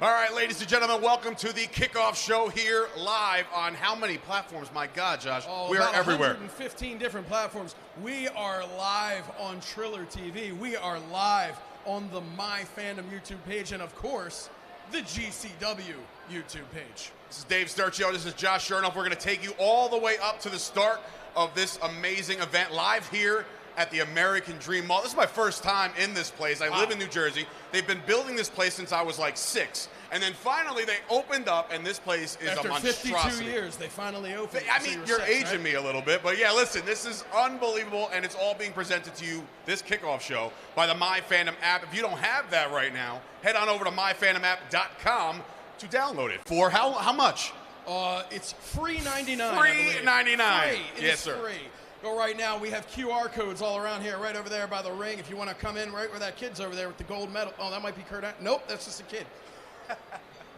All right, ladies and gentlemen, welcome to the kickoff show here live on how many platforms? My God, Josh, we are everywhere. 115 different platforms. We are live on Triller TV. We are live on the MyFandom YouTube page, and of course, the GCW YouTube page. This is Dave Sturchio. This is Josh Shernoff. We're going to take you all the way up to the start of this amazing event live here at the American Dream Mall. This is my first time in this place. I live in New Jersey. They've been building this place since I was like 6. And then finally they opened up, and this place is a monstrosity. After 52 years, they finally opened. I mean, you're aging me a little bit, but yeah, listen, this is unbelievable, and it's all being presented to you, this kickoff show, by the MyFandom app. If you don't have that right now, head on over to MyFandomApp.com to download it. For how much? It's free $99. $3.99. Free. Yes, sir. Free. Go right now. We have QR codes all around here, right over there by the ring. If you want to come in, right where that kid's over there with the gold medal. Oh, that might be Kurt. Nope, that's just a kid.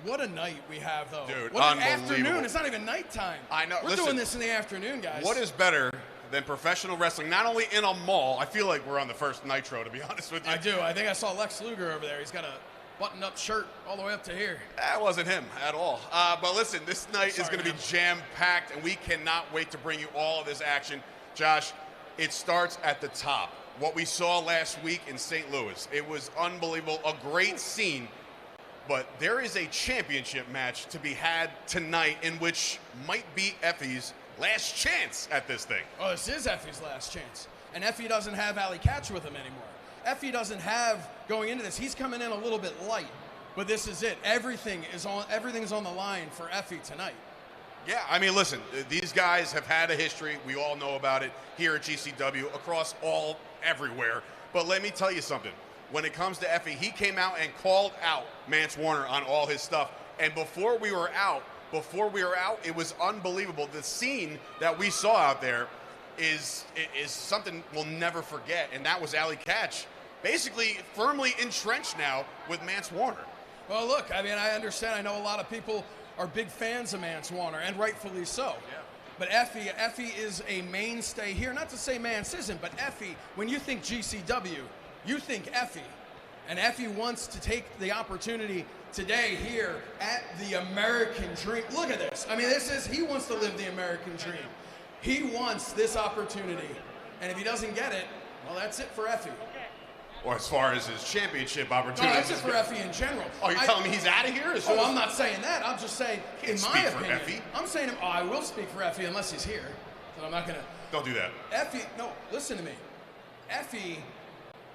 What a night we have, though. Dude, what an afternoon. It's not even nighttime. I know. We're doing this in the afternoon, guys. What is better than professional wrestling? Not only in a mall. I feel like we're on the first Nitro, to be honest with you. I do. I think I saw Lex Luger over there. He's got a button-up shirt all the way up to here. That wasn't him at all. But listen, this night is going to be jam-packed, and we cannot wait to bring you all of this action. Josh, it starts at the top. What we saw last week in St. Louis, it was unbelievable, a great scene. But there is a championship match to be had tonight in which might be Effie's last chance at this thing. Oh, this is Effie's last chance. And Effie doesn't have Ali Catch with him anymore. Effie doesn't have, going into this, he's coming in a little bit light. But this is it. Everything is on the line for Effie tonight. Yeah, I mean, listen, these guys have had a history. We all know about it here at GCW, across everywhere. But let me tell you something. When it comes to Effie, he came out and called out Mance Warner on all his stuff. And before we were out, it was unbelievable. The scene that we saw out there is something we'll never forget. And that was Ali Catch, basically firmly entrenched now with Mance Warner. Well, look, I mean, I understand. I know a lot of people are big fans of Mance Warner, and rightfully so. Yeah. But Effie is a mainstay here. Not to say Mance isn't, but Effie, when you think GCW, you think Effie. And Effie wants to take the opportunity today here at the American Dream. Look at this. I mean, he wants to live the American dream. He wants this opportunity. And if he doesn't get it, well, that's it for Effie. Or as far as his championship opportunity. No, that's it for Effie in general. Oh, you're telling me he's out of here? Oh, I'm not saying that. I'm just saying, in my opinion. Effie. I'm saying, I will speak for Effie unless he's here. So I'm not going to. Don't do that. Effie, no, listen to me. Effie,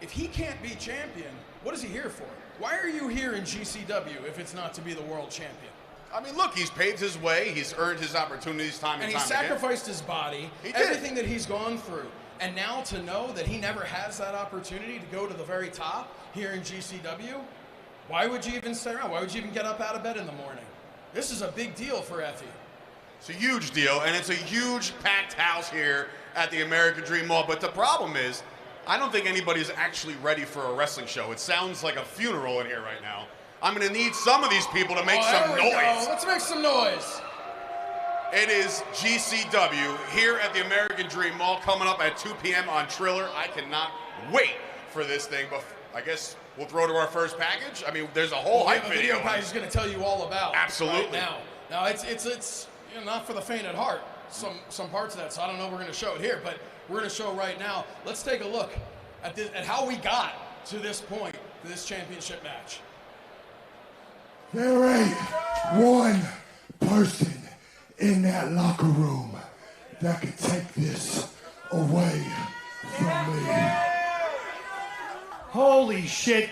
if he can't be champion, what is he here for? Why are you here in GCW if it's not to be the world champion? I mean, look, he's paved his way. He's earned his opportunities time and time again. And he sacrificed his body, everything that he's gone through. And now to know that he never has that opportunity to go to the very top here in GCW, why would you even stay around? Why would you even get up out of bed in the morning? This is a big deal for Effie. It's a huge deal, and it's a huge packed house here at the American Dream Mall. But the problem is, I don't think anybody's actually ready for a wrestling show. It sounds like a funeral in here right now. I'm going to need some of these people to make some noise. Go. Let's make some noise. It is GCW here at the American Dream Mall, coming up at 2 p.m. on Triller. I cannot wait for this thing, but I guess we'll throw to our first package. I mean, there's a whole hype video. The package is going to tell you all about. Absolutely. Right now, it's you know, not for the faint at heart. Some parts of that, so I don't know if we're going to show it here, but we're going to show right now. Let's take a look at how we got to this point, to this championship match. There ain't one person in that locker room that could take this away from me. Holy shit.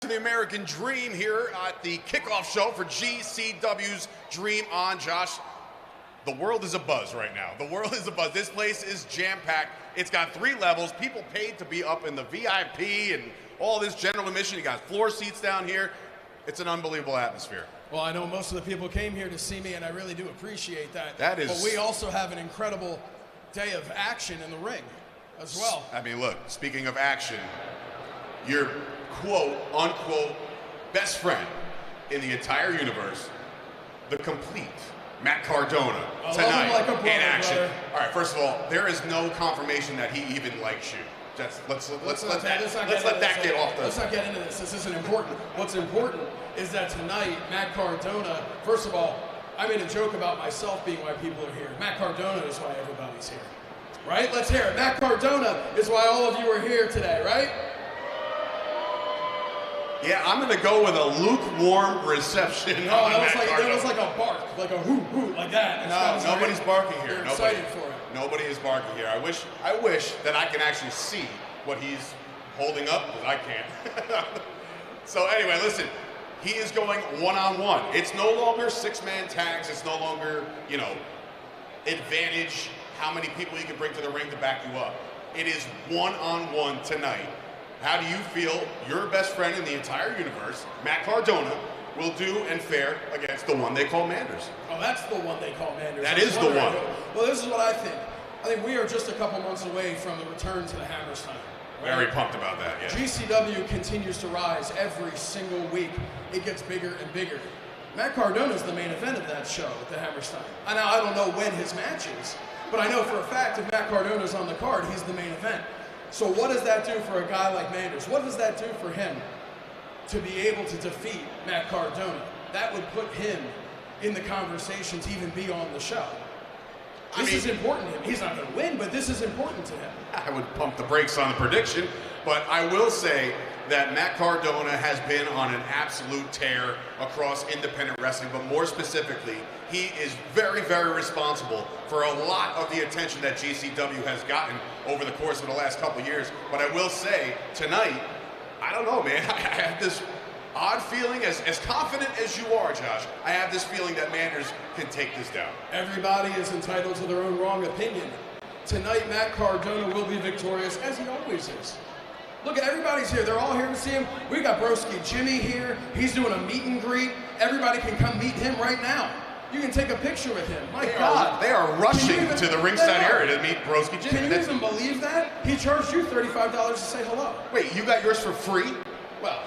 The American Dream here at the kickoff show for GCW's Dream On. Josh, the world is abuzz right now. The world is abuzz. This place is jam-packed. It's got 3 levels. People paid to be up in the VIP and all this general admission. You got floor seats down here. It's an unbelievable atmosphere. Well, I know most of the people came here to see me, and I really do appreciate that. That is. But we also have an incredible day of action in the ring as well. I mean, look, speaking of action, your quote, unquote, best friend in the entire universe, the complete Matt Cardona, tonight like a brother, in action. brother. All right, first of all, there is no confirmation that he even likes you. Let's let that get off the... Let's not get into this. This isn't important. What's important is that tonight, Matt Cardona, first of all, I made a joke about myself being why people are here. Matt Cardona is why everybody's here. Right? Let's hear it. Matt Cardona is why all of you are here today, right? Yeah, I'm going to go with a lukewarm reception. No, that was like a bark, like a hoo hoo, like that. No, nobody's barking here. You're excited for it. Nobody is barking here. I wish that I can actually see what he's holding up, because I can't. So anyway, listen, he is going one-on-one. It's no longer 6-man tags. It's no longer, advantage how many people you can bring to the ring to back you up. It is one-on-one tonight. How do you feel your best friend in the entire universe, Matt Cardona, will do and fare against the one they call Manders? Oh, that's the one they call Manders. That is the one. Well, this is what I think. I think we are just a couple months away from the return to the Hammerstein. Right? Very pumped about that, yeah. GCW continues to rise every single week. It gets bigger and bigger. Matt Cardona is the main event of that show at the Hammerstein. Now, I don't know when his match is, but I know for a fact if Matt Cardona is on the card, he's the main event. So what does that do for a guy like Manders? What does that do for him to be able to defeat Matt Cardona? That would put him in the conversation to even be on the show. This is important to him. He's not going to win, but this is important to him. I would pump the brakes on the prediction, but I will say that Matt Cardona has been on an absolute tear across independent wrestling, but more specifically, he is very, very responsible for a lot of the attention that GCW has gotten over the course of the last couple of years. But I will say, tonight, I don't know, man, I have this odd feeling, as confident as you are, Josh, I have this feeling that Manders can take this down. Everybody is entitled to their own wrong opinion. Tonight, Matt Cardona will be victorious, as he always is. Look, everybody's here. They're all here to see him. We got Broski Jimmy here. He's doing a meet and greet. Everybody can come meet him right now. You can take a picture with him. My God. They are rushing to the ringside area to meet Broski Jimmy. Can you even believe that? He charged you $35 to say hello. Wait, you got yours for free? Well,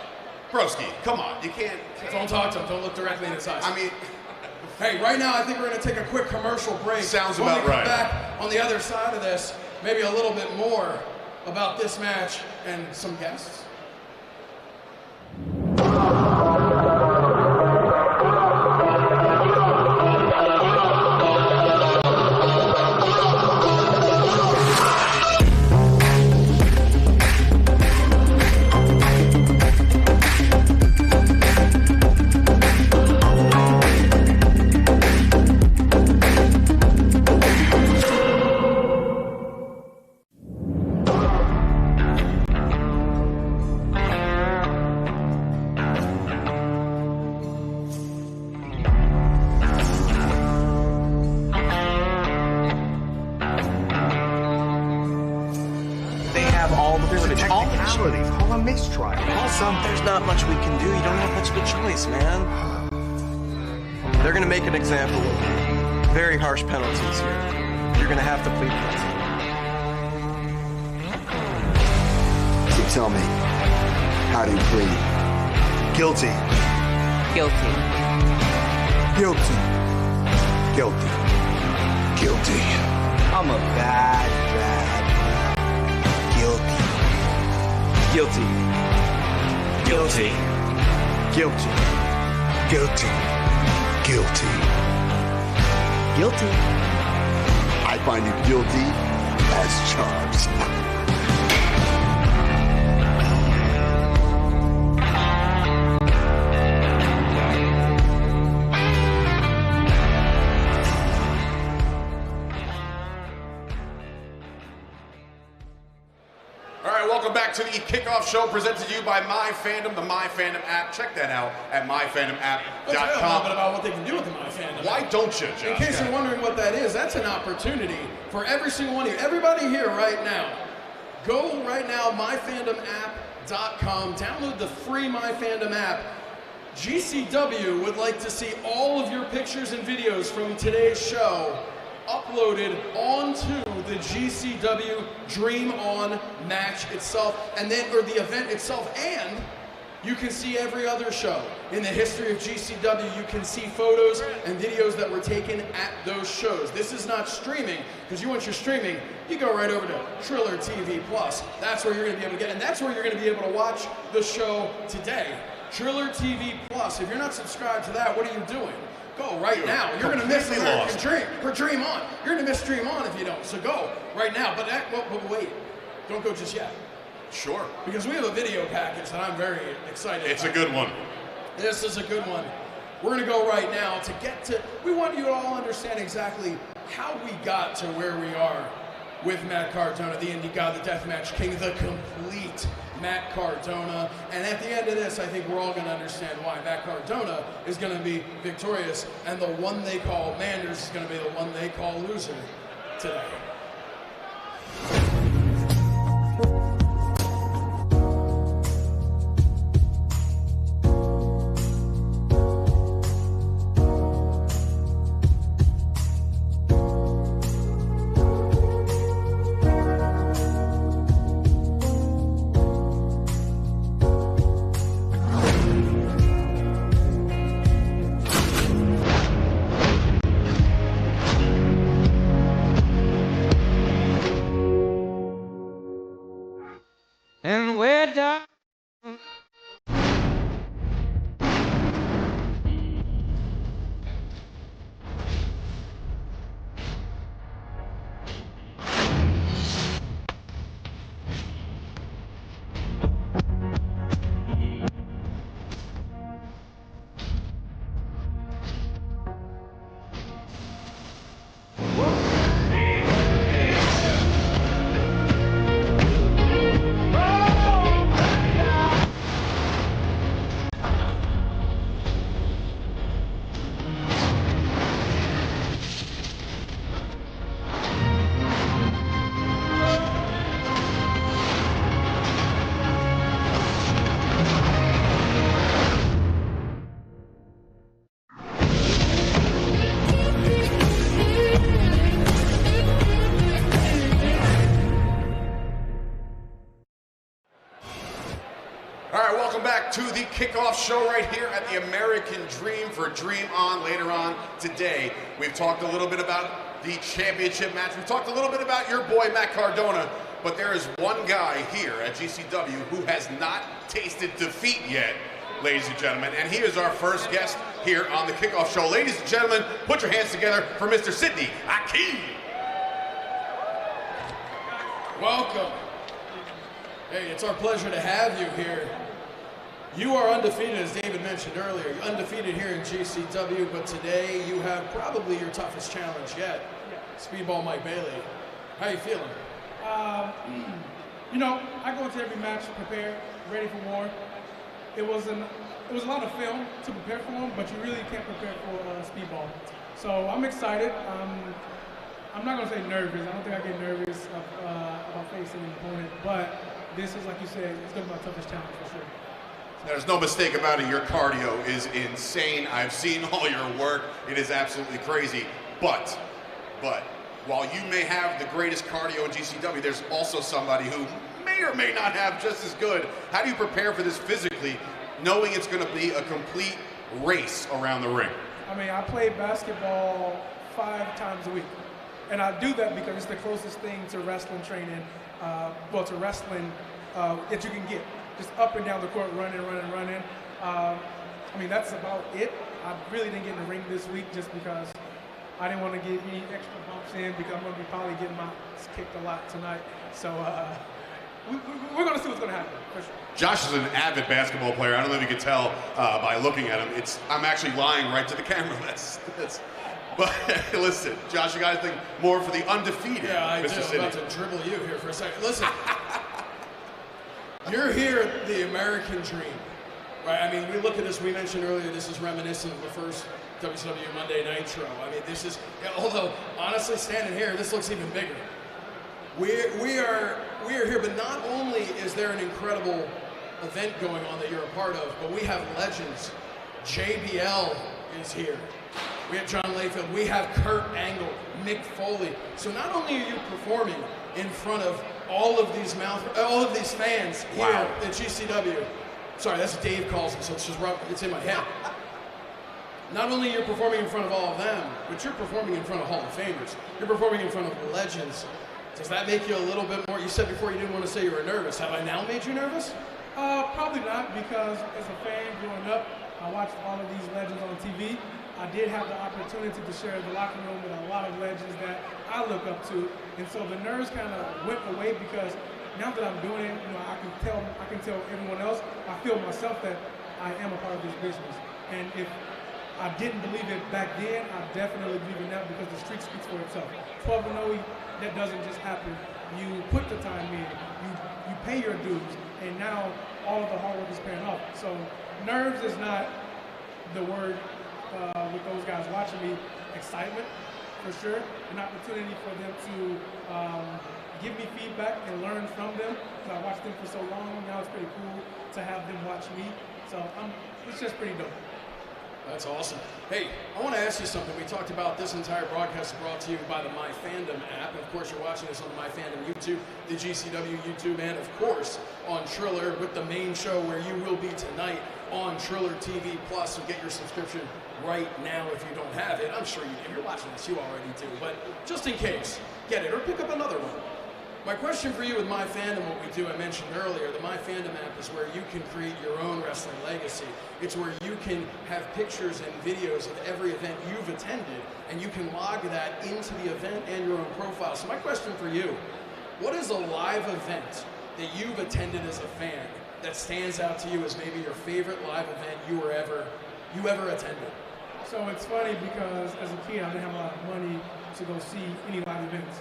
Broski, come on. You can't. Don't talk to him. Don't look directly in his eyes. I mean, hey, right now I think we're going to take a quick commercial break. Sounds when about we come right. back on the other side of this, maybe a little bit more about this match and some guests. There's not much we can do. You don't have much of a choice, man. They're gonna make an example of you. Very harsh penalties here. You're gonna have to plead guilty. So tell me, how do you plead? Guilty. Guilty. Guilty. Guilty. Guilty. I'm a bad. Guilty. Guilty. Guilty. Guilty. Guilty. Guilty. Guilty. I find you guilty as charged. welcome back to the kickoff show presented to you by MyFandom, the MyFandom app. Check that out at myfandomapp.com. Let's tell you a little bit about what they can do with the MyFandom. Why don't you, Josh? In case you're wondering what that is, that's an opportunity for every single one of you, everybody here right now. Go right now, myfandomapp.com, download the free MyFandom app. GCW would like to see all of your pictures and videos from today's show uploaded onto the GCW Dream On match itself, and then, or the event itself, and you can see every other show in the history of GCW. You can see photos and videos that were taken at those shows. This is not streaming, because you want your streaming, you go right over to Triller TV Plus. That's where you're going to be able to get, and that's where you're going to be able to watch the show today. Triller TV Plus. If you're not subscribed to that, what are you doing? Go right now. You're going to miss American Dream or Dream On. You're going to miss Dream On if you don't. So go right now. But wait, don't go just yet. Sure. Because we have a video package that I'm very excited about. It's a good one. This is a good one. We're going to go right now to get to, we want you to all understand exactly how we got to where we are with Matt Cardona, the Indie God, the Deathmatch King, the complete Matt Cardona. And at the end of this, I think we're all going to understand why Matt Cardona is going to be victorious, and the one they call Manders is going to be the one they call loser today. And we're done. To the kickoff show right here at the American Dream for Dream On. Later on today, we've talked a little bit about the championship match. We've talked a little bit about your boy Matt Cardona, but there is one guy here at GCW who has not tasted defeat yet, ladies and gentlemen, and he is our first guest here on the kickoff show. Ladies and gentlemen, put your hands together for Mr. Sidney Akeem. Welcome. Hey, it's our pleasure to have you here. You are undefeated, as David mentioned earlier. You're undefeated here in GCW, but today you have probably your toughest challenge yet. Speedball Mike Bailey. How are you feeling? You know, I go into every match prepared, ready for war. It was a lot of film to prepare for him, but you really can't prepare for Speedball. So I'm excited. I'm not going to say nervous. I don't think I get nervous about facing an opponent, but this is, like you said, it's going to be my toughest challenge for sure. There's no mistake about it. Your cardio is insane. I've seen all your work. It is absolutely crazy. But while you may have the greatest cardio in GCW, there's also somebody who may or may not have just as good. How do you prepare for this physically, knowing it's going to be a complete race around the ring? I mean, I play basketball 5 times a week. And I do that because it's the closest thing to wrestling training, to wrestling that you can get. Just up and down the court, running. I mean, that's about it. I really didn't get in the ring this week just because I didn't want to get any extra bumps in because I'm going to be probably getting my ass kicked a lot tonight. So we're going to see what's going to happen, for sure. Josh is an avid basketball player. I don't know if you can tell by looking at him. I'm actually lying right to the camera. But listen, Josh, you got to think more for the undefeated. Yeah, I Mr. do. Sidney. I'm about to dribble you here for a second. Listen. You're here at the American Dream, right? I mean, we look at this, we mentioned earlier, this is reminiscent of the first WCW Monday Nitro. I mean, this is, although honestly, standing here, this looks even bigger. We are here, but not only is there an incredible event going on that you're a part of, but we have legends. JBL is here. We have John Layfield. We have Kurt Angle, Mick Foley. So not only are you performing in front of all of these fans here at GCW. Sorry, that's what Dave calls them, so it's just rough. It's in my head. Not only are you performing in front of all of them, but you're performing in front of Hall of Famers. You're performing in front of legends. Does that make you a little bit more? You said before you didn't want to say you were nervous. Have I now made you nervous? Probably not, because as a fan growing up, I watched all of these legends on TV. I did have the opportunity to share the locker room with a lot of legends that I look up to, and so the nerves kind of went away, because now that I'm doing it, you know, I can tell everyone else. I feel myself that I am a part of this business, and if I didn't believe it back then, I definitely believe it now, because the streak speaks for itself. 12-0, that doesn't just happen. You put the time in, you pay your dues, and now all of the hard work is paying off. So nerves is not the word with those guys watching me. Excitement, for sure. An opportunity for them to give me feedback and learn from them. Because I watched them for so long, now it's pretty cool to have them watch me. So it's just pretty dope. That's awesome. Hey, I want to ask you something. We talked about this entire broadcast brought to you by the MyFandom app. And of course, you're watching this on the MyFandom YouTube, the GCW YouTube, and of course, on Triller with the main show where you will be tonight on Triller TV Plus. So get your subscription right now if you don't have it. I'm sure if you're watching this, you already do. But just in case, get it or pick up another one. My question for you with MyFandom, what we do, I mentioned earlier, the MyFandom app is where you can create your own wrestling legacy. It's where you can have pictures and videos of every event you've attended, and you can log that into the event and your own profile. So my question for you, what is a live event that you've attended as a fan that stands out to you as maybe your favorite live event you ever attended? So it's funny, because as a kid, I didn't have a lot of money to go see any live events.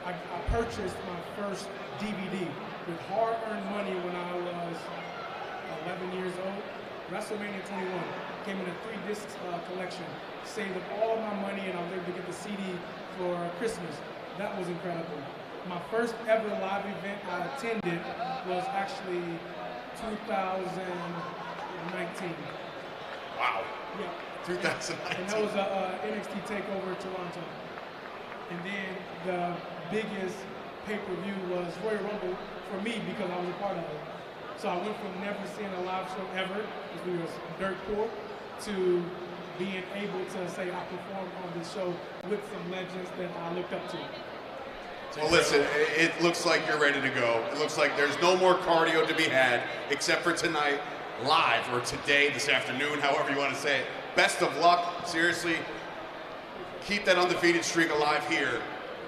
I purchased my first DVD with hard-earned money when I was 11 years old. WrestleMania 21 came in a 3-disc collection. Saved up all of my money, and I was able to get the CD for Christmas. That was incredible. My first ever live event I attended was actually 2019. Wow. Yeah. 2019. And that was a NXT TakeOver Toronto. And then the biggest pay-per-view was Royal Rumble for me, because I was a part of it. So I went from never seeing a live show ever, because we was dirt poor, to being able to say I performed on this show with some legends that I looked up to. Well, listen, it looks like you're ready to go. It looks like there's no more cardio to be had, except for tonight, live, or today, this afternoon, however you want to say it. Best of luck, seriously. Keep that undefeated streak alive here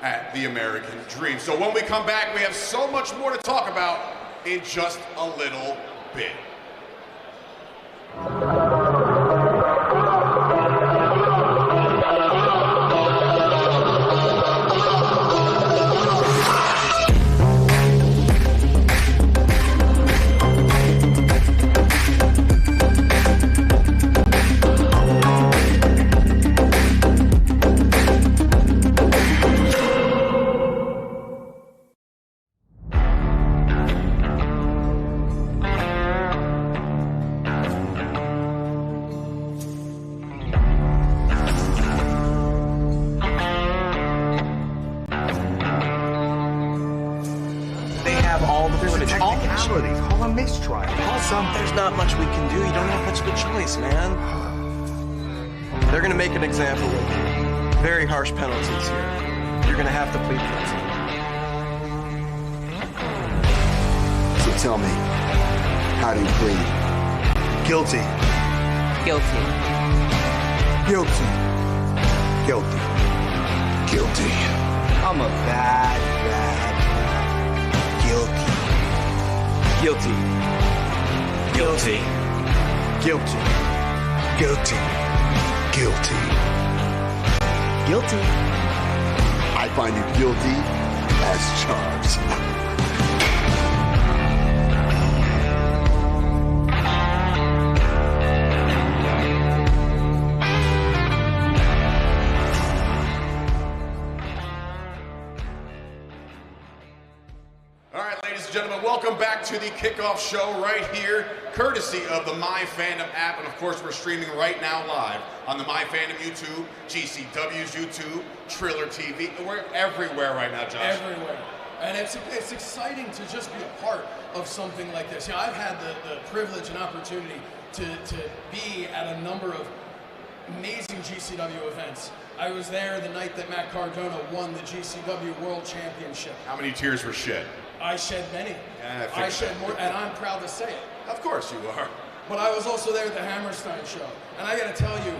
at the American Dream. So when we come back, we have so much more to talk about in just a little bit. Call a mistrial. Call something. There's not much we can do. You don't have much of a choice, man. They're gonna make an example of you. Very harsh penalties here. You're gonna have to plead guilty. So tell me, how do you plead? Guilty. Guilty. Guilty. Guilty. Guilty. I'm a bad. Guilty. Guilty. Guilty. Guilty. Guilty. Guilty. Guilty. I find you guilty as charged. and gentlemen, welcome back to the kickoff show right here, courtesy of the MyFandom app, and of course we're streaming right now live on the MyFandom YouTube, GCW's YouTube, Triller TV. We're everywhere right now, Josh. Everywhere. And it's exciting to just be a part of something like this. You know, I've had the privilege and opportunity to be at a number of amazing GCW events. I was there the night that Matt Cardona won the GCW World Championship. How many tears were shed? I shed many. Yeah, I shed more, and I'm proud to say it. Of course you are. But I was also there at the Hammerstein show, and I got to tell you,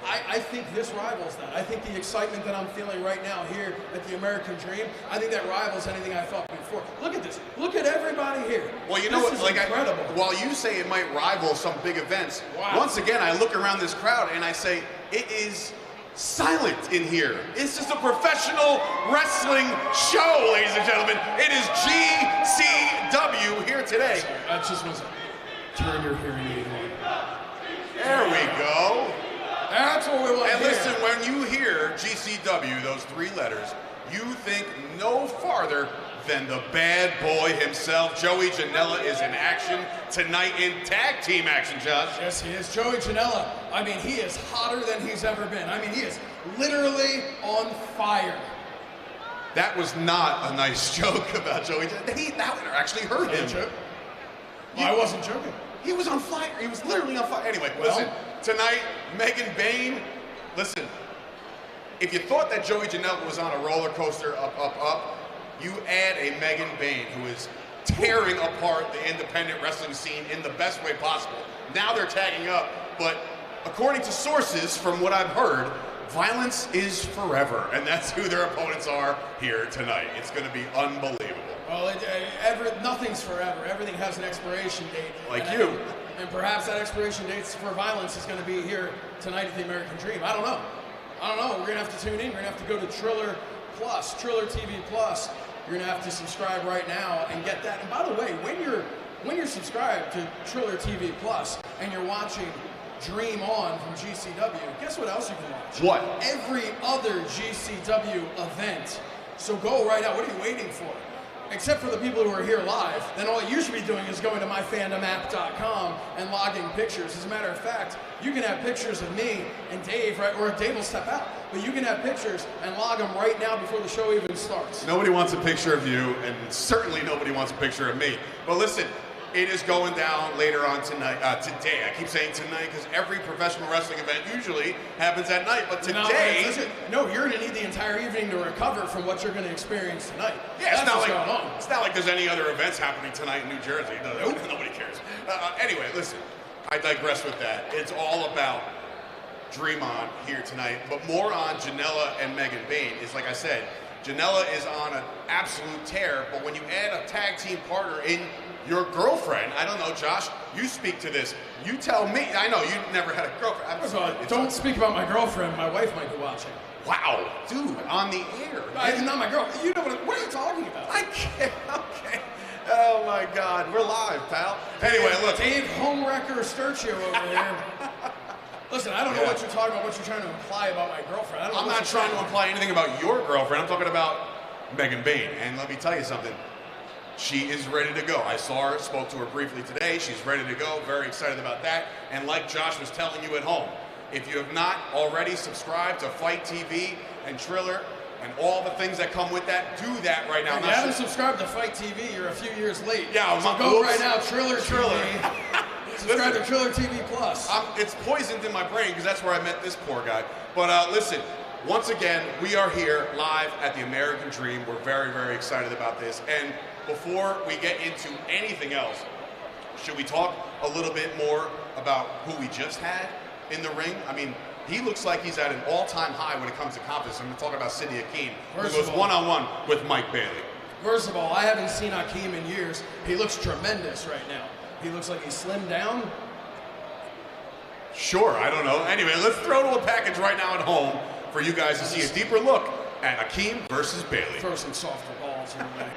I think this rivals that. I think the excitement that I'm feeling right now here at the American Dream, I think that rivals anything I felt before. Look at this. Look at everybody here. Well, you know what? Like, incredible. While you say it might rival some big events, wow. Once again, I look around this crowd and I say, it is silent in here. It's just a professional wrestling show, ladies and gentlemen. It is GCW here today. Sorry, I just was turn your hearing aid on. There we go. That's what we want to And hear. listen, when you hear GCW, those three letters, you think no farther than the bad boy himself. Joey Janella is in action tonight in tag team action, Josh. Yes, he is. Joey Janella, I mean, he is hotter than he's ever been. I mean, he is literally on fire. That was not a nice joke about Joey Janella. That one actually hurt him. Joke? Well, I wasn't joking. He was on fire. He was literally on fire. Anyway, Well, listen, tonight, Megan Bain, listen, if you thought that Joey Janella was on a roller coaster up, you add a Megan Bain who is tearing apart the independent wrestling scene in the best way possible. Now they're tagging up, but according to sources, from what I've heard, violence is forever, and that's who their opponents are here tonight. It's going to be unbelievable. Well, nothing's forever. Everything has an expiration date. Like you. And perhaps that expiration date for violence is going to be here tonight at the American Dream. I don't know. We're going to have to tune in. We're going to have to go to Triller Plus, Triller TV Plus. You're going to have to subscribe right now and get that. And by the way, when you're subscribed to Triller TV Plus and you're watching Dream On from GCW, guess what else you can watch? What? Every other GCW event. So go right now. What are you waiting for? Except for the people who are here live, then all you should be doing is going to myfandomapp.com and logging pictures. As a matter of fact, you can have pictures of me and Dave, right? Or Dave will step out. But you can have pictures and log them right now before the show even starts. Nobody wants a picture of you, and certainly nobody wants a picture of me. But listen, it is going down later on tonight, today. I keep saying tonight because every professional wrestling event usually happens at night. But today... No, you're going to need the entire evening to recover from what you're going to experience tonight. Yeah, That's what's going on. It's not like there's any other events happening tonight in New Jersey. Nobody cares. Anyway, listen, I digress with that. It's all about Dream On here tonight, but more on Janella and Megan Bain. Is like I said, Janella is on an absolute tear, but when you add a tag team partner in your girlfriend, I don't know, Josh, you speak to this. You tell me. I know you never had a girlfriend. First of all, don't speak about my girlfriend. My wife might be watching. Wow, dude, on the air. It's not my girlfriend. You know what are you talking about? I can't. Okay. Oh my God, we're live, pal. Anyway, look. Dave Homewrecker Sturchio over here. Listen, I don't know what you're talking about, what you're trying to imply about my girlfriend. I'm not trying to imply anything about your girlfriend. I'm talking about Megan Bain. And let me tell you something. She is ready to go. I saw her, spoke to her briefly today. She's ready to go. Very excited about that. And like Josh was telling you at home, if you have not already subscribed to Fight TV and Triller and all the things that come with that, do that right now. If you haven't subscribed to Fight TV, you're a few years late. Yeah, so go right now, Triller TV. Subscribe to Triller TV Plus. It's poisoned in my brain because that's where I met this poor guy. But listen, once again, we are here live at the American Dream. We're very, very excited about this. And before we get into anything else, should we talk a little bit more about who we just had in the ring? I mean, he looks like he's at an all-time high when it comes to confidence. I'm going to talk about Sidney Akeem, who goes one-on-one with Mike Bailey. First of all, I haven't seen Akeem in years. He looks tremendous right now. He looks like he's slimmed down. Sure, I don't know. Anyway, let's throw to a package right now at home for you guys to see a deeper look at Akeem versus Bailey. Throw some softer balls in there.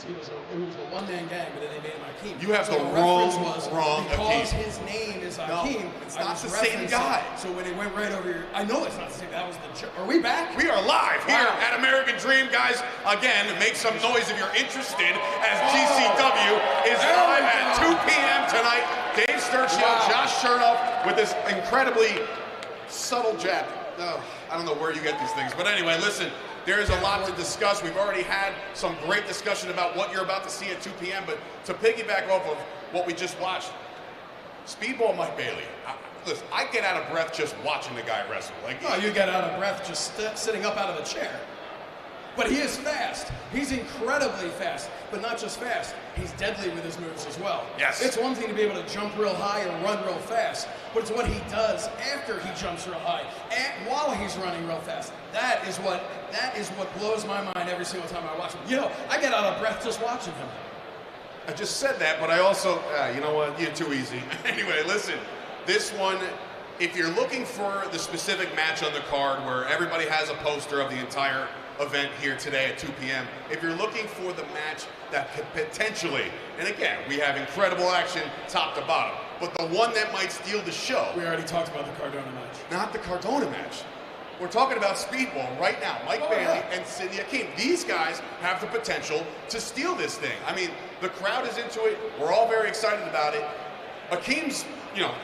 He was a one-man gang, but then they made him Akeem. You have so the reference wrong because Akeem. his name is No, Akeem. it's I not was the same referencing- guy. So when it went right over your, I know it's not the same. That was the. Are we back? We are live here Wow. at American Dream, guys. Again, make some noise if you're interested, as GCW is live at 2 p.m. tonight. Dave Sturchio, Josh Shernoff with this incredibly subtle jab. Oh, I don't know where you get these things, but anyway, listen. There is a lot to discuss. We've already had some great discussion about what you're about to see at 2 p.m., but to piggyback off of what we just watched, Speedball Mike Bailey. Listen, I get out of breath just watching the guy wrestle. Like, Oh, you get out of breath just sitting up out of a chair. But he is fast. He's incredibly fast. But not just fast, he's deadly with his moves as well. Yes. It's one thing to be able to jump real high or run real fast, but it's what he does after he jumps real high, and while he's running real fast. That is what blows my mind every single time I watch him. You know, I get out of breath just watching him. I just said that, but I also, you know what, you're too easy. Anyway, listen, this one, if you're looking for the specific match on the card where everybody has a poster of the entire event here today at 2 p.m., if you're looking for the match that could potentially, and again, we have incredible action top to bottom, but the one that might steal the show. We already talked about the Cardona match. Not the Cardona match. We're talking about Speedball right now. Mike Bailey and Sidney Akeem. These guys have the potential to steal this thing. I mean, the crowd is into it. We're all very excited about it. Akeem's,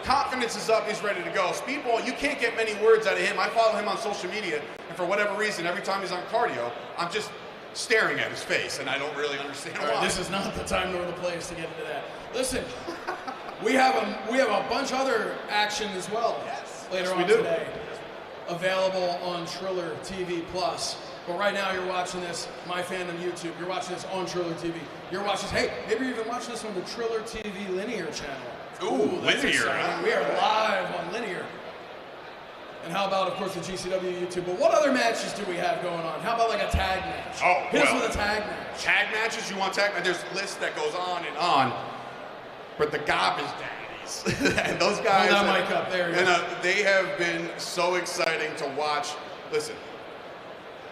confidence is up. He's ready to go. Speedball, you can't get many words out of him. I follow him on social media, and for whatever reason, every time he's on cardio, I'm just staring at his face, and I don't really understand why. This is not the time nor the place to get into that. Listen, we have a bunch of other action as well later on today. Available on Triller TV Plus. But right now you're watching this MyFandom YouTube. You're watching this on Triller TV. You're watching this, hey, maybe you're even watching this on the Triller TV linear channel. Ooh, that's linear, exciting. huh? We are live on linear. And how about, of course, the GCW YouTube? But what other matches do we have going on? How about like a tag match? Oh, Hit us well, with a tag match. Tag matches, you want tag matches? There's a list that goes on and on. But the garbage daddies, and those guys, Hold that mic up, there you go. They have been so exciting to watch. Listen,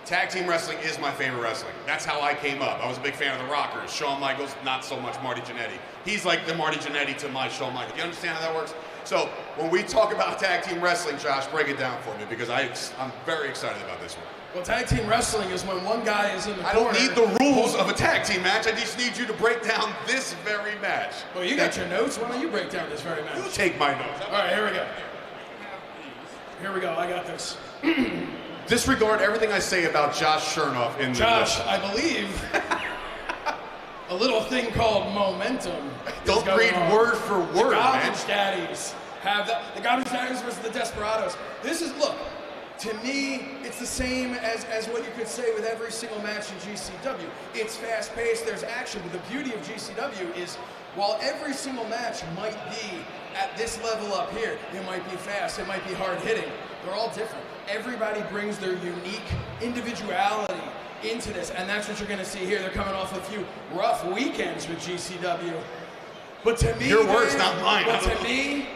tag team wrestling is my favorite wrestling. That's how I came up. I was a big fan of the Rockers. Shawn Michaels, not so much Marty Jannetty. He's like the Marty Jannetty to my Shawn Michaels. You understand how that works? So when we talk about tag team wrestling, Josh, break it down for me, because I'm very excited about this one. Well, tag team wrestling is when one guy is in the I corner. don't need the rules of a tag team match. I just need you to break down this very match. Well, you got your notes. Why don't you break down this very match? You take my notes. All right, here we go. Here we go. I got this. Disregard everything I say about Josh Shernoff in Josh, the I believe a little thing called momentum. Don't read word for word, the man. Garbage Daddies have that. The Garbage Daddies versus the Desperados. This is, look, to me, it's the same as what you could say with every single match in GCW. It's fast-paced, there's action, but the beauty of GCW is while every single match might be at this level up here, it might be fast, it might be hard-hitting, they're all different. Everybody brings their unique individuality into this, and that's what you're going to see here. They're coming off a few rough weekends with GCW. But to me, Your words, not mine. But to me,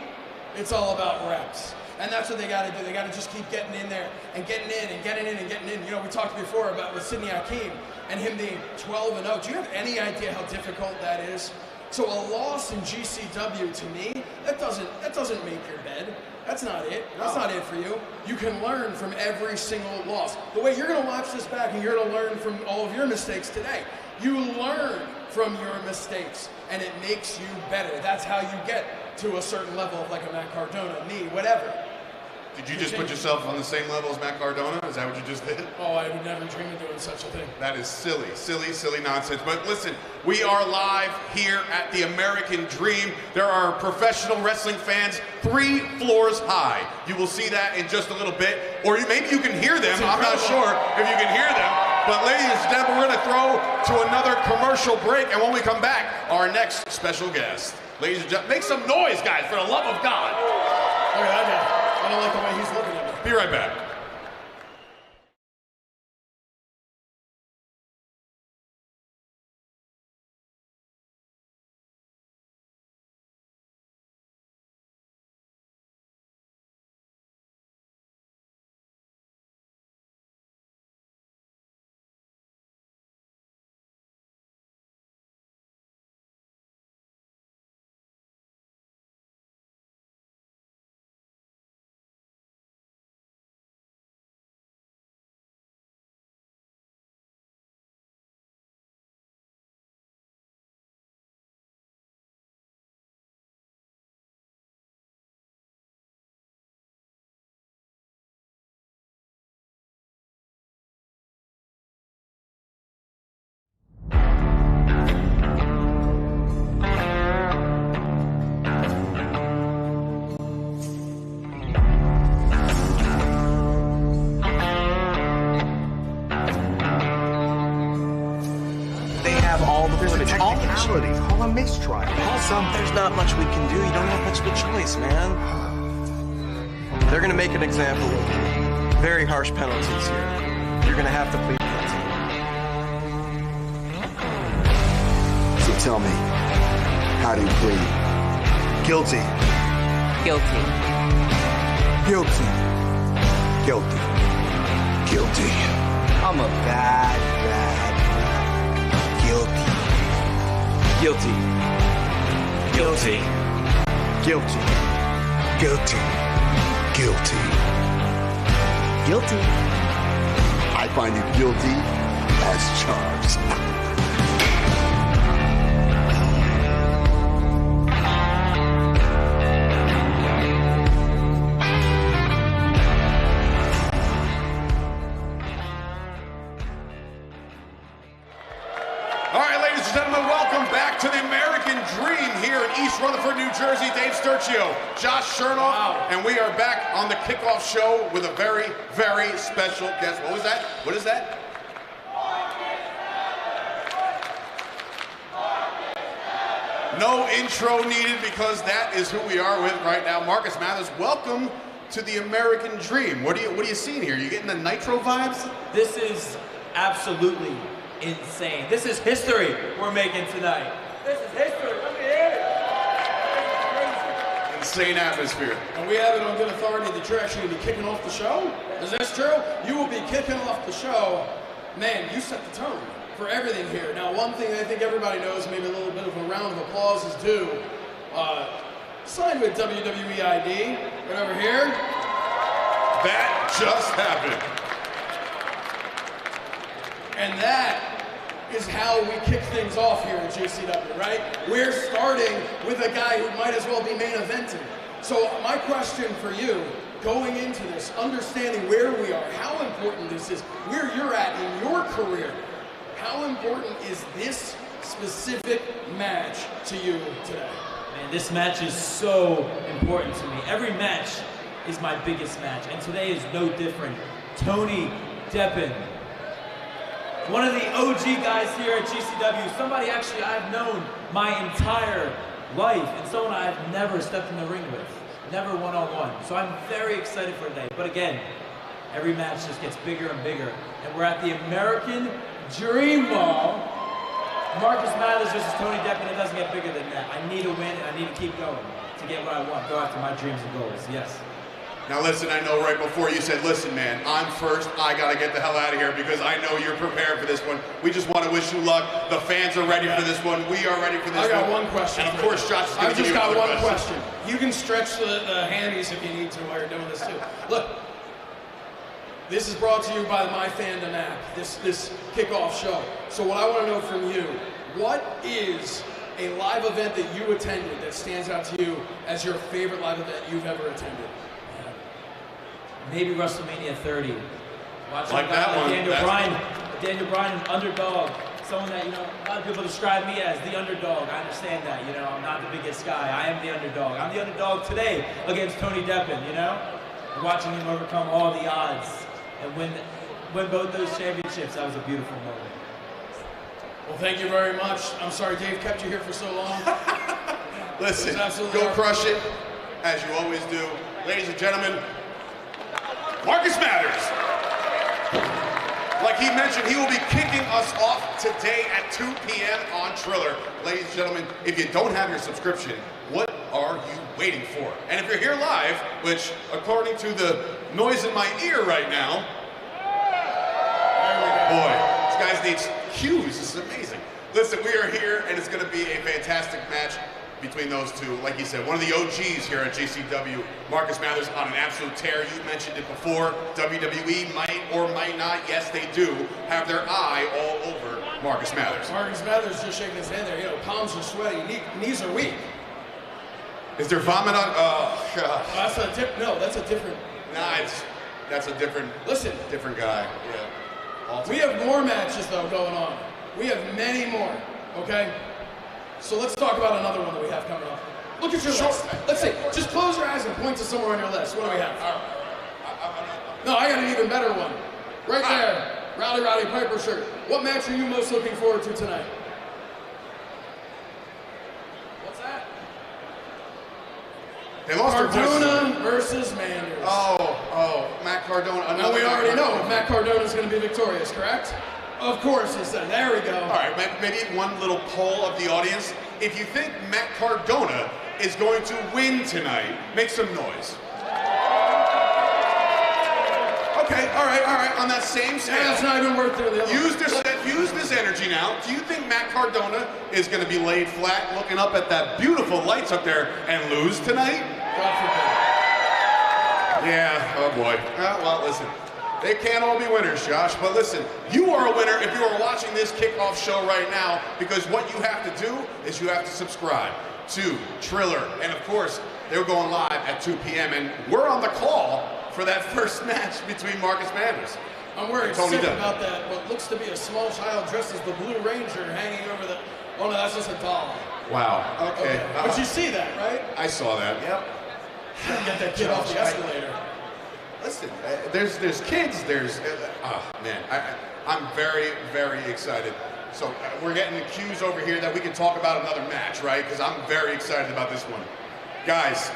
it's all about reps. And that's what they got to do. They got to just keep getting in there and getting in and getting in and getting in. You know, we talked before about with Sidney Akeem and him being 12-0. Do you have any idea how difficult that is? So a loss in GCW, to me, that doesn't make your bed. That's not it. That's not it for you. You can learn from every single loss. The way you're going to watch this back and you're going to learn from all of your mistakes today. You learn from your mistakes, and it makes you better. That's how you get to a certain level of like a Matt Cardona, me, whatever. Did you just put yourself on the same level as Matt Cardona? Is that what you just did? Oh, I would never dream of doing such a thing. That is silly, silly, silly nonsense. But listen, we are live here at the American Dream. There are professional wrestling fans 3 floors high. You will see that in just a little bit. Or maybe you can hear them. I'm not sure if you can hear them. But ladies and gentlemen, we're going to throw to another commercial break. And when we come back, our next special guest. Ladies and gentlemen, make some noise, guys, for the love of God. Look at that guy. I don't like the way he's looking at me. Be right back. technicalities. Call a mistrial. Call something. There's not much we can do. You don't have much of a choice, man. They're going to make an example of you. Very harsh penalties here. You're going to have to plead guilty. So tell me, how do you plead? Guilty. Guilty. Guilty. Guilty. Guilty. I'm a bad. Guilty. Guilty. Guilty. Guilty. Guilty. Guilty. Guilty. I find you guilty as charged. All right, ladies and gentlemen, welcome back to the American Dream here in East Rutherford, New Jersey. Dave Sturchio, Josh Shernoff, and we are back on the kickoff show with a very, very special guest. What was that? What is that? No intro needed because that is who we are with right now. Marcus Mathers, welcome to the American Dream. What are you seeing here? You getting the Nitro vibes? This is absolutely insane. This is history we're making tonight. This is history. Let me hear it. Insane atmosphere. And we have it on good authority that you're actually going to be kicking off the show. Is this true? You will be kicking off the show. Man, you set the tone for everything here. Now, one thing I think everybody knows, maybe a little bit of a round of applause is due. Signed with WWE ID, right over here. That just happened. And that is how we kick things off here at GCW, right? We're starting with a guy who might as well be main eventing. So my question for you, going into this, understanding where we are, how important this is, where you're at in your career, how important is this specific match to you today? Man, this match is so important to me. Every match is my biggest match, and today is no different. Tony Deppen, one of the OG guys here at GCW, somebody actually I've known my entire life, and someone I've never stepped in the ring with, never one-on-one. So I'm very excited for today. But again, every match just gets bigger and bigger, and we're at the American Dream On. Marcus Mathers versus Tony Deppen, it doesn't get bigger than that. I need to win, and I need to keep going to get what I want, go after my dreams and goals, yes. Now listen, I know right before you said, listen man, I'm first, I gotta get the hell out of here because I know you're prepared for this one. We just want to wish you luck. The fans are ready for this one. We are ready for this one. I got one question. And of course, Josh is I've just got one question. You can stretch the handies if you need to while you're doing this too. Look, this is brought to you by the MyFandom App, this kickoff show. So what I want to know from you, what is a live event that you attended that stands out to you as your favorite live event you've ever attended? Maybe WrestleMania 30. Watching like that one. Daniel Bryan, an underdog. Someone that, a lot of people describe me as the underdog. I understand that, I'm not the biggest guy. I am the underdog. I'm the underdog today against Tony Deppen, And watching him overcome all the odds and win both those championships, that was a beautiful moment. Well, thank you very much. I'm sorry Dave kept you here for so long. Listen, go crush it, as you always do. Ladies and gentlemen, Marcus Mathers. Like he mentioned, he will be kicking us off today at 2 p.m. on Triller. Ladies and gentlemen, if you don't have your subscription, what are you waiting for? And if you're here live, which according to the noise in my ear right now, boy, this guy needs cues. This is amazing. Listen, we are here, and it's going to be a fantastic match between those two. Like you said, one of the OGs here at GCW, Marcus Mathers on an absolute tear. You mentioned it before. WWE might or might not, yes they do, have their eye all over Marcus Mathers. Marcus Mathers just shaking his hand there. Palms are sweaty, knees are weak. Is there vomit on? Oh, gosh. That's a different. Nah, that's a different. Listen, different guy. Yeah. We have more matches though going on. We have many more. Okay. So let's talk about another one that we have coming up. Look at your list. Let's see. Just close your eyes and point to somewhere on your list. What do we have? No, I got an even better one. Right there. Rowdy Piper shirt. What match are you most looking forward to tonight? They lost their Cardona versus Manders. Oh, Matt Cardona. Now we already know if Matt Cardona is going to be victorious, correct? Of course, he said. There we go. All right, maybe one little poll of the audience. If you think Matt Cardona is going to win tonight, make some noise. Okay, all right. On that same scale. Yeah, it's not even worth doing the other Use this energy now. Do you think Matt Cardona is going to be laid flat, looking up at that beautiful lights up there, and lose tonight? God forbid. Yeah. Oh boy. Well, listen. They can't all be winners, Josh. But listen, you are a winner if you are watching this kickoff show right now, because what you have to do is you have to subscribe to Triller, and of course, they're going live at 2 p.m. and we're on the call for that first match between Marcus Manders. I'm worried sick about that, what looks to be a small child dressed as the Blue Ranger hanging over the... Oh no, that's just a doll. Wow, okay. But you see that, right? I saw that, yep. Get that kid off the escalator. Listen, there's kids, man, I'm very, very excited. So we're getting the cues over here that we can talk about another match, right? Because I'm very excited about this one. Guys,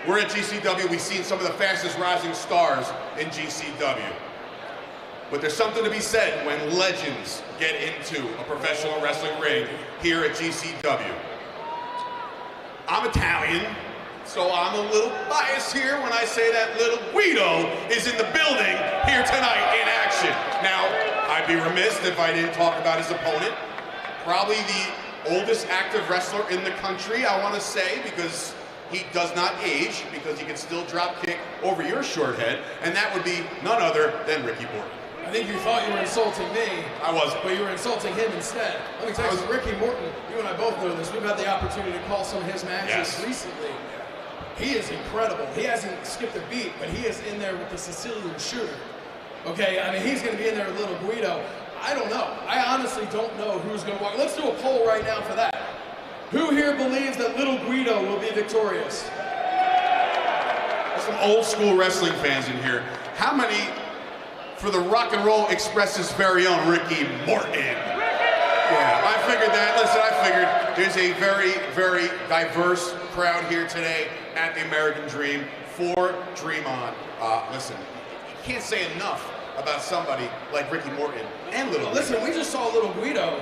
we're at GCW. We've seen some of the fastest rising stars in GCW. But there's something to be said when legends get into a professional wrestling ring here at GCW. I'm Italian, so I'm a little biased here when I say that little Guido is in the building here tonight in action. Now, I'd be remiss if I didn't talk about his opponent. Probably the oldest active wrestler in the country, I want to say, because he does not age, because he can still drop kick over your short head, and that would be none other than Ricky Morton. I think you thought you were insulting me. I wasn't. But you were insulting him instead. Let me tell you, Ricky Morton, you and I both know this. We've had the opportunity to call some of his matches recently. He is incredible. He hasn't skipped a beat, but he is in there with the Sicilian shooter. Okay, I mean, he's going to be in there with little Guido. I don't know. I honestly don't know who's going to walk. Let's do a poll right now for that. Who here believes that little Guido will be victorious? There's some old school wrestling fans in here. How many for the Rock and Roll Express's very own Ricky Morton? Yeah, I figured that. Listen, I figured there's a very, very diverse crowd here today at the American Dream for Dream On. Listen, you can't say enough about somebody like Ricky Morton and Little Guido. Listen, we just saw Little Guido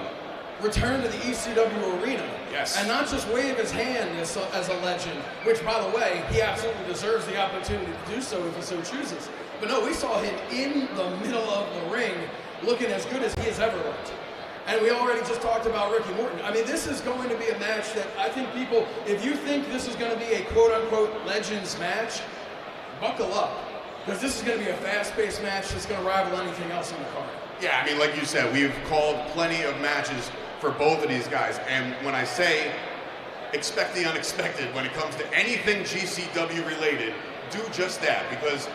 return to the ECW arena. Yes. And not just wave his hand as a legend, which, by the way, he absolutely deserves the opportunity to do so if he so chooses. But no, we saw him in the middle of the ring looking as good as he has ever looked. And we already just talked about Ricky Morton. I mean, this is going to be a match that I think people, if you think this is going to be a quote-unquote legends match, buckle up. Because this is going to be a fast-paced match that's going to rival anything else on the card. Yeah, I mean, like you said, we've called plenty of matches for both of these guys. And when I say expect the unexpected when it comes to anything GCW related, do just that, because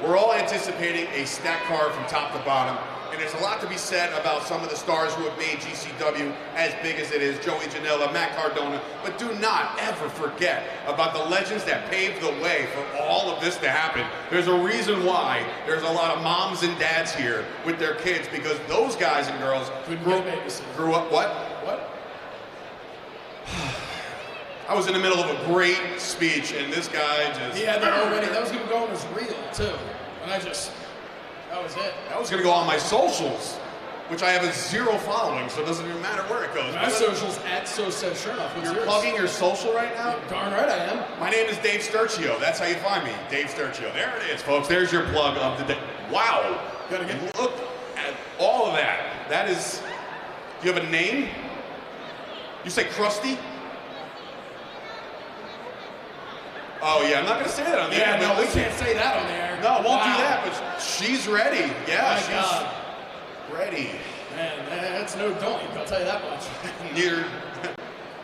we're all anticipating a stacked card from top to bottom. And there's a lot to be said about some of the stars who have made GCW as big as it is, Joey Janella, Matt Cardona, but do not ever forget about the legends that paved the way for all of this to happen. There's a reason why there's a lot of moms and dads here with their kids, because those guys and girls grew up, what? I was in the middle of a great speech, and this guy just... He had that already. That was going to go on his reel, too. And that was it. That was going to go on my socials, which I have a 0 following, so it doesn't even matter where it goes. My socials at Shernoff. You're plugging your social right now? Darn right I am. My name is Dave Sturchio. That's how you find me, Dave Sturchio. There it is, folks. There's your plug of the day. Wow. Look at all of that. That is... Do you have a name? You say Krusty? Oh, yeah, I'm not going to say that on the air. No, we can't say that on the air. No, won't do that, but she's ready. Yeah, she's ready. Man, that's no doink, I'll tell you that much. Near.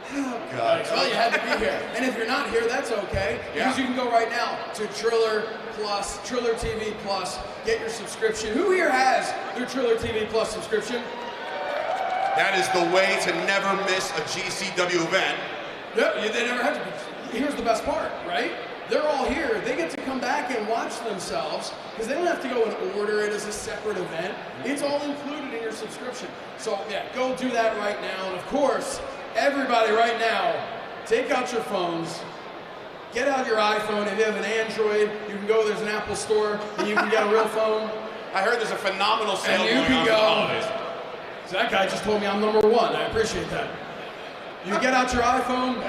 Oh, God. Well, you had to be here. And if you're not here, that's okay. Yeah. Because you can go right now to Triller Plus, Triller TV Plus, get your subscription. Who here has their Triller TV Plus subscription? That is the way to never miss a GCW event. Yep, they never have to. Here's the best part, right? They're all here. They get to come back and watch themselves because they don't have to go and order it as a separate event. It's all included in your subscription. So yeah, go do that right now. And of course, everybody right now, take out your phones, get out your iPhone. If you have an Android, you can go, there's an Apple store, and you can get a real phone. I heard there's a phenomenal sale And you going can on go. for the holidays. So that guy just told me I'm number one. I appreciate that. You get out your iPhone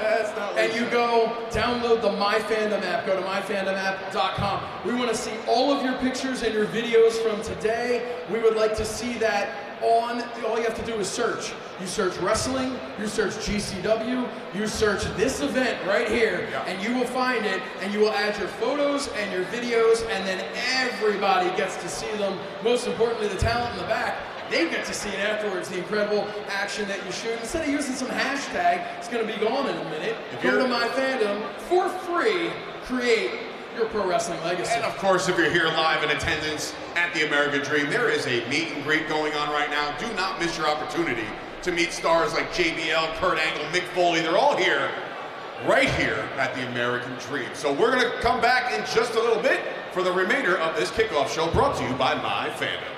and you go download the MyFandom app. Go to MyFandomApp.com. We want to see all of your pictures and your videos from today. We would like to see that on, all you have to do is search. You search wrestling, you search GCW, you search this event right here, and you will find it, and you will add your photos and your videos, and then everybody gets to see them. Most importantly, the talent in the back, they get to see it afterwards, the incredible action that you shoot. Instead of using some hashtag, it's going to be gone in a minute. Go to MyFandom for free, create your pro wrestling legacy. And of course, if you're here live in attendance at the American Dream, there is a meet and greet going on right now. Do not miss your opportunity to meet stars like JBL, Kurt Angle, Mick Foley. They're all here, right here at the American Dream. So we're going to come back in just a little bit for the remainder of this kickoff show brought to you by MyFandom.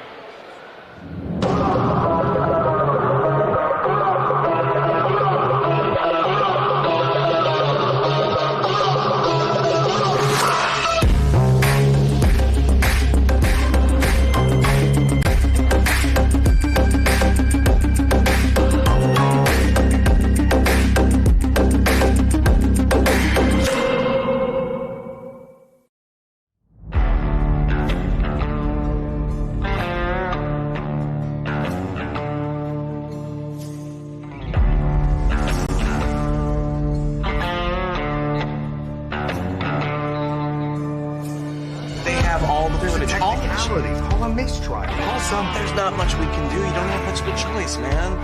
Call a mistrial. Call something. There's not much we can do. You don't have much of a choice, man.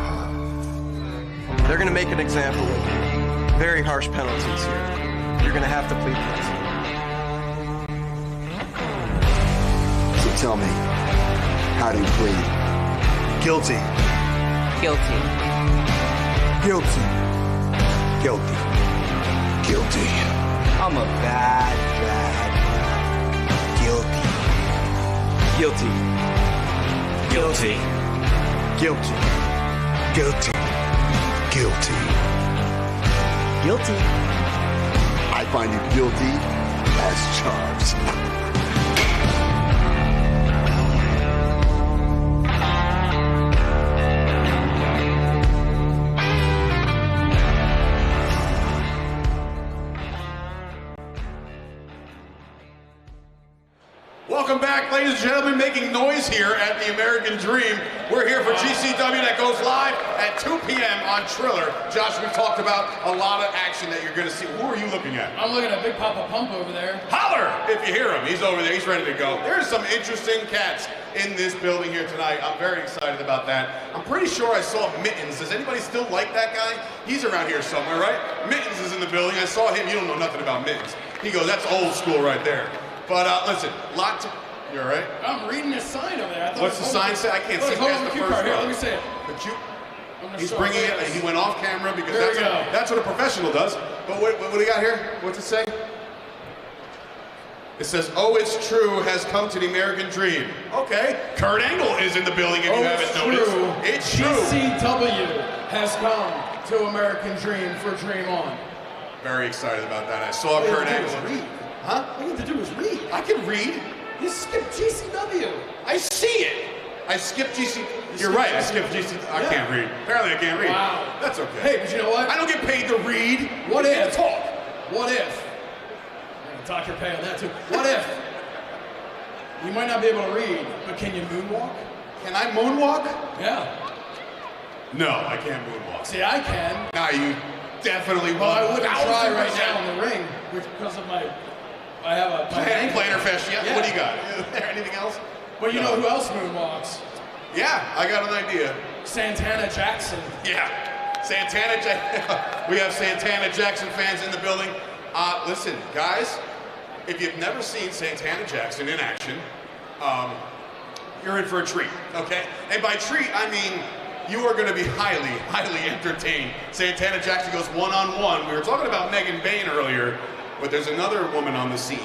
They're gonna make an example of you. Very harsh penalties here. You're gonna have to plead guilty. So tell me, how do you plead? Guilty. Guilty. Guilty. Guilty. Guilty. I'm a bad. Guilty. Guilty. Guilty. Guilty. Guilty. Guilty. Guilty. I find you guilty as charged. Welcome back, ladies and gentlemen, making noise here at the American Dream. We're here for GCW that goes live at 2 p.m. on Triller. Josh, we've talked about a lot of action that you're going to see. Who are you looking at? I'm looking at Big Papa Pump over there. Holler if you hear him. He's over there. He's ready to go. There's some interesting cats in this building here tonight. I'm very excited about that. I'm pretty sure I saw Mittens. Does anybody still like that guy? He's around here somewhere, right? Mittens is in the building. I saw him. You don't know nothing about Mittens. He goes, that's old school right there. But listen, lot to... You all right? I'm reading this sign over there. What's the sign say? I can't see past the first row. Here, let me see it. But he's bringing it, and he went off camera because there that's what a professional does. But what do you got here? What's it say? It says, "Oh, it's true, has come to the American Dream." Okay. Kurt Angle is in the building if you haven't noticed. It's true. GCW has come to American Dream for Dream On. Very excited about that. I saw Kurt Angle. Read. Huh? All you have to do is read. I can read. You skipped GCW. I see it. I skipped GC. You're right. I skipped GC. I can't read. Apparently, I can't read. Wow. That's okay. Hey, but you know what? I don't get paid to read. What I if? get to talk. What if? I'm gonna talk your pay on that too. What if? You might not be able to read, but can you moonwalk? Can I moonwalk? Yeah. No, I can't moonwalk. See, I can. Nah, you definitely won't. Well, I wouldn't try right 1000%. now in the ring because of my. I have a plantar fascia. Yeah. What do you got? Is there anything else? But you know who else moonwalks? Yeah, I got an idea. Santana Jackson. Yeah, Santana Jackson. We have Santana Jackson fans in the building. Listen, guys, if you've never seen Santana Jackson in action, you're in for a treat, okay? And by treat, I mean you are going to be highly, highly entertained. Santana Jackson goes one-on-one. We were talking about Megan Bain earlier, but there's another woman on the scene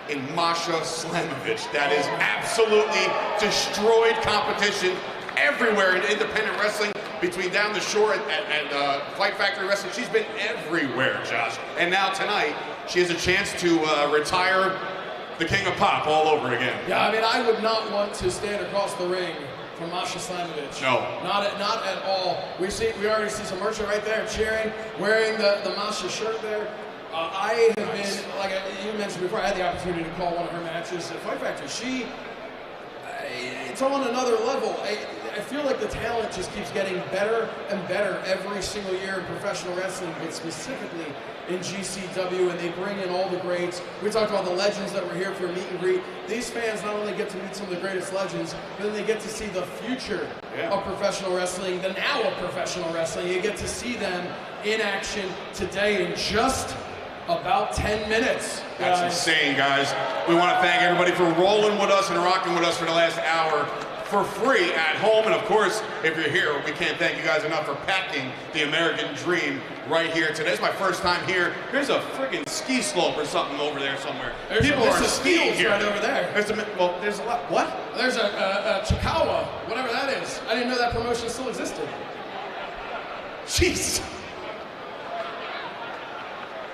in Masha Slamovich that is absolutely destroyed competition. everywhere in independent wrestling, between Down the Shore and Fight Factory Wrestling. She's been everywhere, Josh. And now tonight, she has a chance to retire the King of Pop all over again. Yeah, I mean, I would not want to stand across the ring from Masha Slamovich. No. Not at all. We already see some merchant right there cheering, wearing the Masha shirt there. I have been, like you mentioned before, I had the opportunity to call one of her matches at Fight Factory. It's on another level. I feel like the talent just keeps getting better and better every single year in professional wrestling, but specifically in GCW, and they bring in all the greats. We talked about the legends that were here for a meet and greet. These fans not only get to meet some of the greatest legends, but then they get to see the future of professional wrestling, the now of professional wrestling. You get to see them in action today in just about 10 minutes. That's insane, guys. We want to thank everybody for rolling with us and rocking with us for the last hour for free at home. And of course, if you're here, we can't thank you guys enough for packing the American Dream right here today. It's my first time here. There's a friggin' ski slope or something over there somewhere. People are skiing here. Right over there. There's a lot. What? There's a Chikawa, whatever that is. I didn't know that promotion still existed. Jeez.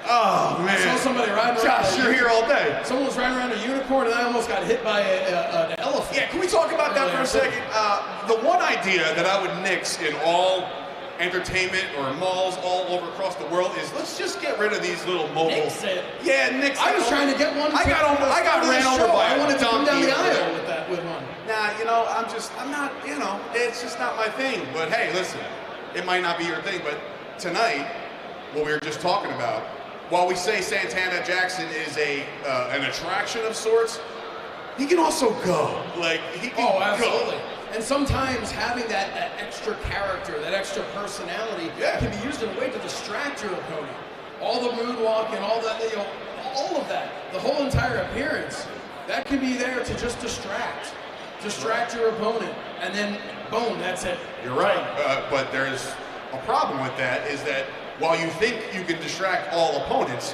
Oh, man. I saw somebody riding around. Josh, you're here all day. Someone was riding around a unicorn and I almost got hit by an elephant. Yeah, can we talk about that for a second? The one idea that I would nix in all entertainment or malls all over across the world is let's just get rid of these little mobile. Nix it. Yeah, nix it. I was trying to get one. I got ran over by I wanted to come down the donkey. aisle with one. Nah, I'm not, it's just not my thing. But hey, listen, it might not be your thing, but tonight, what we were just talking about, while we say Santana Jackson is an attraction of sorts, he can also go. Like, he can absolutely. go. And sometimes having that extra character, that extra personality can be used in a way to distract your opponent. All the moonwalk and all that, all of that, the whole entire appearance, that can be there to just distract your opponent, and then boom, that's it. You're right, but there's a problem with that, is that while you think you can distract all opponents,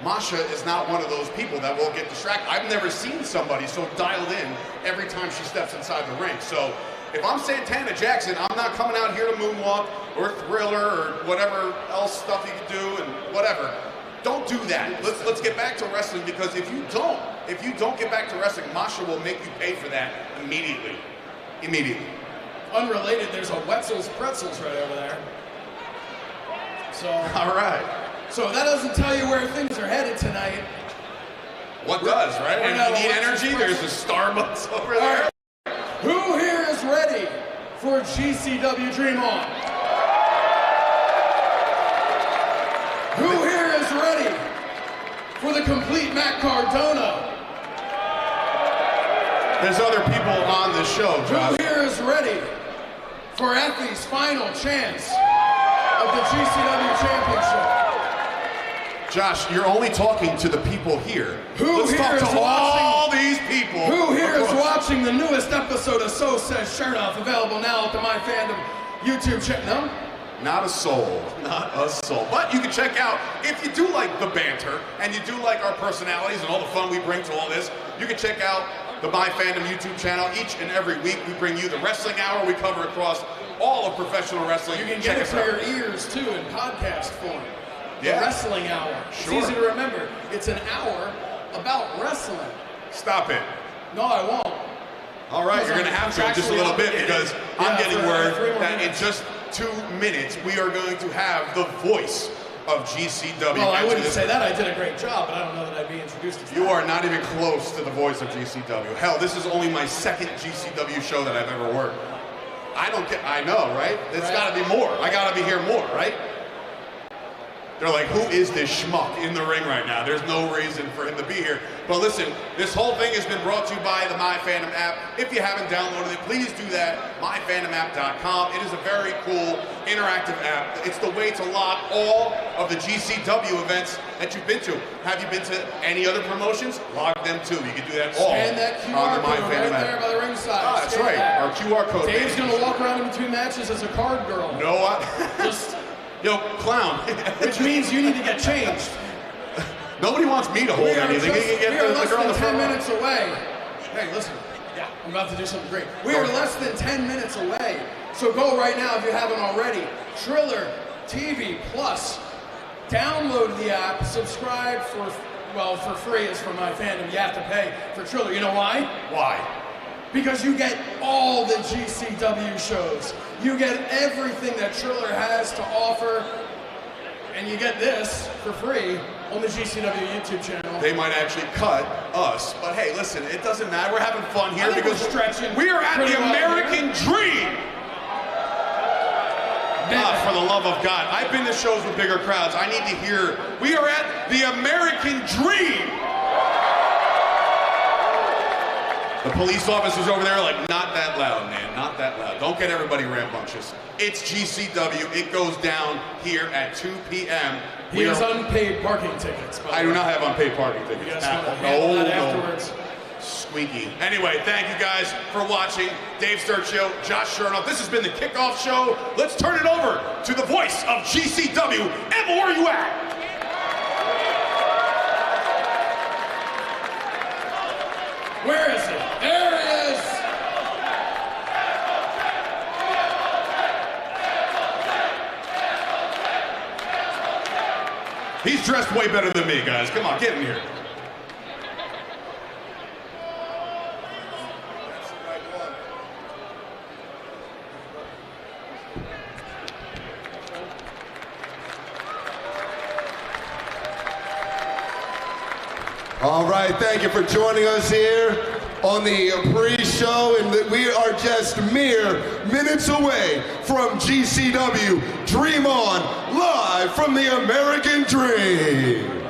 Masha is not one of those people that will get distracted. I've never seen somebody so dialed in every time she steps inside the ring. So if I'm Santana Jackson, I'm not coming out here to moonwalk or thriller or whatever else stuff you can do and whatever. Don't do that. Let's get back to wrestling, because if you don't get back to wrestling, Masha will make you pay for that immediately. Immediately. Unrelated, there's a Wetzel's Pretzels right over there. So, all right. So that doesn't tell you where things are headed tonight. What does, right? And you need energy, there's a Starbucks over there. Right. Who here is ready for GCW Dream On? Who here is ready for the complete Matt Cardona? There's other people on the show, Josh. Who here is ready for Effie's final chance of the GCW Championship? Josh, you're only talking to the people here. Let's talk to all these people. Who here is watching the newest episode of So Says Shernoff, available now at the MyFandom YouTube channel? No? Not a soul. Not a soul. But you can check out, if you do like the banter, and you do like our personalities and all the fun we bring to all this, you can check out the MyFandom YouTube channel. Each and every week we bring you the Wrestling Hour. We cover across all of professional wrestling. You can get it for your ears, too, in podcast form. Yeah. The Wrestling Hour. Sure. It's easy to remember. It's an hour about wrestling. Stop it. No, I won't. All right, you're going to have to in just a little bit, because I'm getting word that in just 2 minutes we are going to have the voice of GCW. Well, I wouldn't say that. I did a great job, but I don't know that I'd be introduced to that. You are not even close to the voice of GCW. Hell, this is only my second GCW show that I've ever worked. I know, right? It's got to be more. I got to be here more, right? They're like, who is this schmuck in the ring right now? There's no reason for him to be here. But listen, this whole thing has been brought to you by the MyFandom app. If you haven't downloaded it, please do that. MyFandomApp.com. It is a very cool, interactive app. It's the way to lock all of the GCW events that you've been to. Have you been to any other promotions? Log them too. You can do that all Scan that QR on the code MyFandom right there app. by the ringside. Ah, that's Scan right. that. Our QR code. Dave's going to walk around in between matches as a card girl. No, Just... Yo, clown. Which means you need to get changed. Nobody wants me to hold anything. You can get we are the less girl in than the 10 front row. minutes away. Hey, listen. Yeah. I'm about to do something great. We are less than 10 minutes away. So go right now if you haven't already. Triller TV Plus. Download the app, subscribe for free is for MyFandom. You have to pay for Triller. You know why? Why? Because you get all the GCW shows. You get everything that Triller has to offer, and you get this for free on the GCW YouTube channel. They might actually cut us, but hey, listen, it doesn't matter. We're having fun here because we are at the American Dream. For the love of God. I've been to shows with bigger crowds. I need to hear, we are at the American Dream. The police officers over there are like, not that loud, man, not that loud. Don't get everybody rambunctious. It's GCW. It goes down here at 2 p.m. He has unpaid parking tickets. I do not have unpaid parking tickets. You guys want to handle that afterwards? Squeaky. Anyway, thank you guys for watching. Dave Sturchio, Josh Shernoff. This has been the Kickoff Show. Let's turn it over to the voice of GCW. Emma, where are you at? Where is it? There he is. He's dressed way better than me, guys. Come on, get in here. All right, thank you for joining us here on the pre-show, and we are just mere minutes away from GCW Dream On, live from the American Dream.